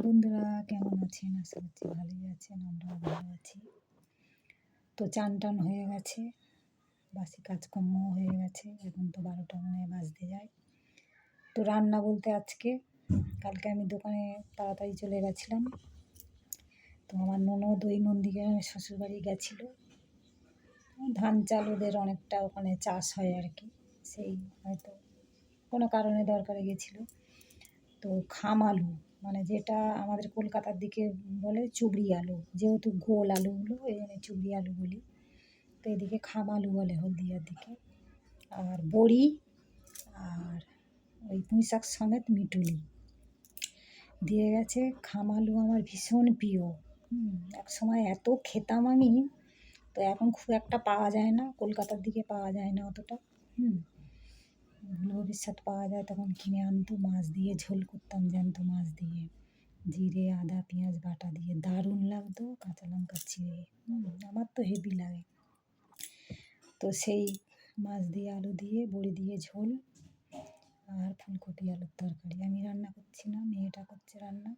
বন্ধুরা কেমন আছেন? আশা করছি ভালোই আছেন, আমরাও ভালো আছি। তো চান টান হয়ে গেছে, বাসি কাজকর্ম হয়ে গেছে, এখন তো 12টা মনে হয় বাজতে যায়। তো রান্না বলতে আজকে, কালকে আমি দোকানে তাড়াতাড়ি চলে গেছিলাম। তো আমার ননদ ওই নন্দীগ্রামে শ্বশুরবাড়ি গেছিলো। ধান চাল ওদের অনেকটা ওখানে চাষ হয় আর কি, সেই হয়তো কোনো কারণে দরকারে গেছিলো। তো খাম আলু, মানে যেটা আমাদের কলকাতার দিকে বলে চুবড়ি আলু, যেহেতু গোল আলুগুলো এই জন্য চুবড়ি আলু বলি। তো এদিকে খাম আলু বলে হলদিয়ার দিকে। আর বড়ি আর ওই পুঁই শাক সমেত মিটুলি দিয়ে গেছে। খাম আলু আমার ভীষণ প্রিয়। এক সময় এত খেতাম আমি, তো এখন খুব একটা পাওয়া যায় না, কলকাতার দিকে পাওয়া যায় না অতটা। ভুল ভবিষ্যৎ পাওয়া যায় তখন কিনে আনতো, মাছ দিয়ে ঝোল করতাম, জ্যান্ত মাছ দিয়ে জিরে আদা পেঁয়াজ বাটা দিয়ে দারুণ লাগতো, কাঁচা লঙ্কা চিড়ে। আমার তো হেভি লাগে। তো সেই মাছ দিয়ে আলু দিয়ে বড়ি দিয়ে ঝোল আর ফুলকপি আলুর তরকারি। আমি রান্না করছি না, মেয়েটা করছে রান্না।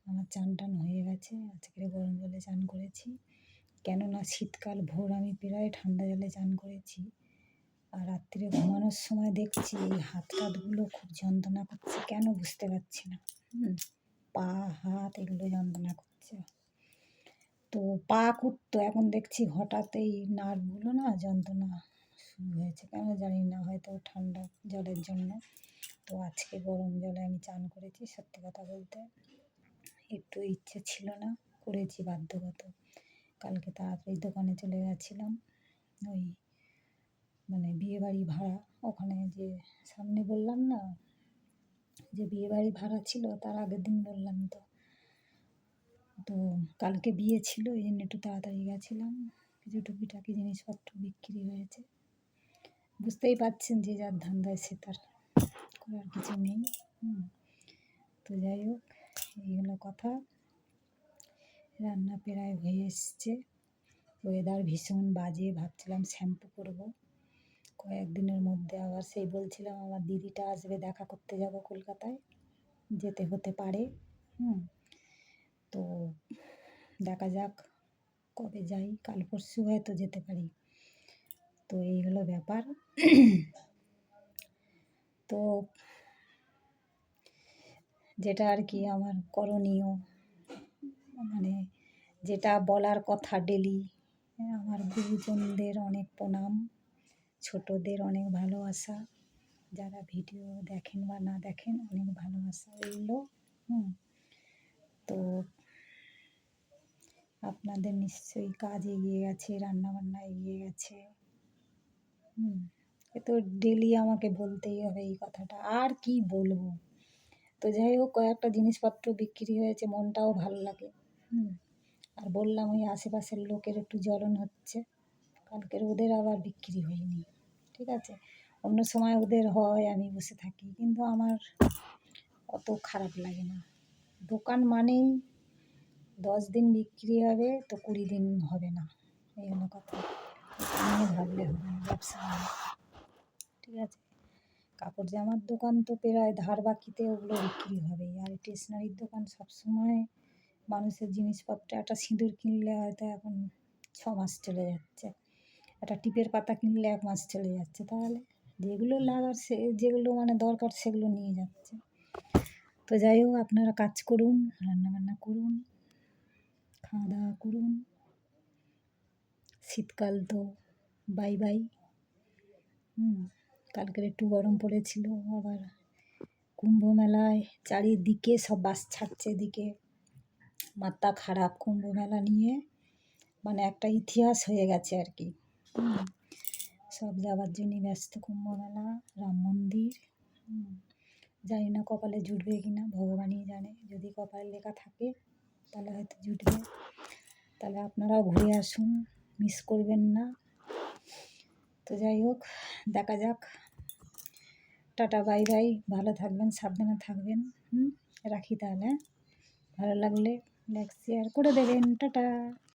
আমার চান টান হয়ে গেছে, আজকে গরম জলে চান করেছি, কেননা শীতকাল ভোর আমি প্রায় ঠান্ডা জলে চান করেছি। আর রাত্রিরে ঘুমানোর সময় দেখছি এই হাত টাতগুলো খুব যন্ত্রণা করছে, কেন বুঝতে পারছি না। পা হাত এগুলো যন্ত্রণা করছে। তো পা কুটতো, এখন দেখছি হঠাৎ এই নার্ভগুলো না যন্ত্রণা শুরু হয়েছে, কেন জানি না, হয়তো ঠান্ডা জলের জন্য। তো আজকে গরম জলে আমি চান করেছি। সত্যি কথা বলতে একটু ইচ্ছে ছিল না, করেছি বাধ্যগত। কালকে তাড়াতাড়ি দোকানে চলে গেছিলাম, ওই মানে বিয়েবাড়ি ভাড়া, ওখানে যে সামনে বললাম না যে বিয়েবাড়ি ভাড়া ছিল, তার আগের দিন বললাম তো। তো কালকে বিয়ে ছিল, এই জন্য একটু তাড়াতাড়ি গেছিলাম। কিছু টুকিটাকি জিনিসপত্র বিক্রি হয়েছে। বুঝতেই পারছেন যে যার ধান্দায় সে তার করার কিছু নেই। তো যাই হোক, এই হলো কথা। রান্না প্রায় হয়ে এসছে। ওয়েদার ভীষণ বাজে, ভাবছিলাম শ্যাম্পু করব কয়েকদিনের মধ্যে। আবার সেই বলছিলাম আমার দিদিটা আসবে, দেখা করতে যাব কলকাতায়, যেতে হতে পারে। তো দেখা যাক কবে যাই, কাল পরশু হয়তো যেতে পারি। তো এই হলো ব্যাপার। তো যেটা আর কি আমার করণীয়, মানে যেটা বলার কথা ডেলি, আমার গুরুজনদের অনেক প্রণাম, ছোটদের অনেক ভালোবাসা, যারা ভিডিও দেখেন বা না দেখেন অনেক ভালোবাসা রইলো। তো আপনাদের নিশ্চয়ই কাজ এগিয়ে গেছে, রান্নাবান্না এগিয়ে গেছে। এ তো ডেলি আমাকে বলতেই হবে এই কথাটা, আর কি বলবো। তো যাই হোক, কয়েকটা জিনিসপত্র বিক্রি হয়েছে, মনটাও ভালো লাগে। আর বললাম ওই আশেপাশের লোকের একটু জ্বলন হচ্ছে, কালকের ওদের আবার বিক্রি হয়নি, ঠিক আছে। অন্য সময় ওদের হয়, আমি বসে থাকি, কিন্তু আমার অত খারাপ লাগে না। দোকান মানেই 10 দিন বিক্রি হবে তো 20 দিন হবে না, এই হলো কথা। নিয়ে ভাবলে হবে না, ব্যবসা মানে, ঠিক আছে। কাপড় জামার দোকান তো প্রায় ধার বাকিতে ওগুলো বিক্রি হবে। আর স্টেশনারির দোকান সবসময় মানুষের জিনিসপত্র, একটা সিঁদুর কিনলে হয়তো এখন 6 মাস চলে যাচ্ছে, একটা টিপের পাতা কিনলে 1 মাস চলে যাচ্ছে। তাহলে যেগুলো লাগার যেগুলো মানে দরকার সেগুলো নিয়ে যাচ্ছে। তো যাই হোক, আপনারা কাজ করুন, রান্নাবান্না করুন, খাওয়া দাওয়া করুন। শীতকাল তো বাই বাই। কালকের একটু গরম পড়েছিল, আবার কুম্ভ মেলায় চারিদিকে সব বাস ছাড়ছে, এদিকে মাথা খারাপ। কুম্ভ মেলা নিয়ে মানে একটা ইতিহাস হয়ে গেছে আর কি। সব যাওয়ার জন্যই ব্যস্ত, কুম্ভ মেলা, রাম মন্দির। জানি না কপালে জুটবে কি না, ভগবানই জানে। যদি কপালে লেখা থাকে তাহলে হয়তো জুটবে। তাহলে আপনারাও ঘুরে আসুন, মিস করবেন না। তো যাই হোক, দেখা যাক। টাটা বাই বাই, ভালো থাকবেন, সাবধানে থাকবেন। রাখি তাহলে। ভালো লাগলে লাইক শেয়ার করে দেবেন। টাটা।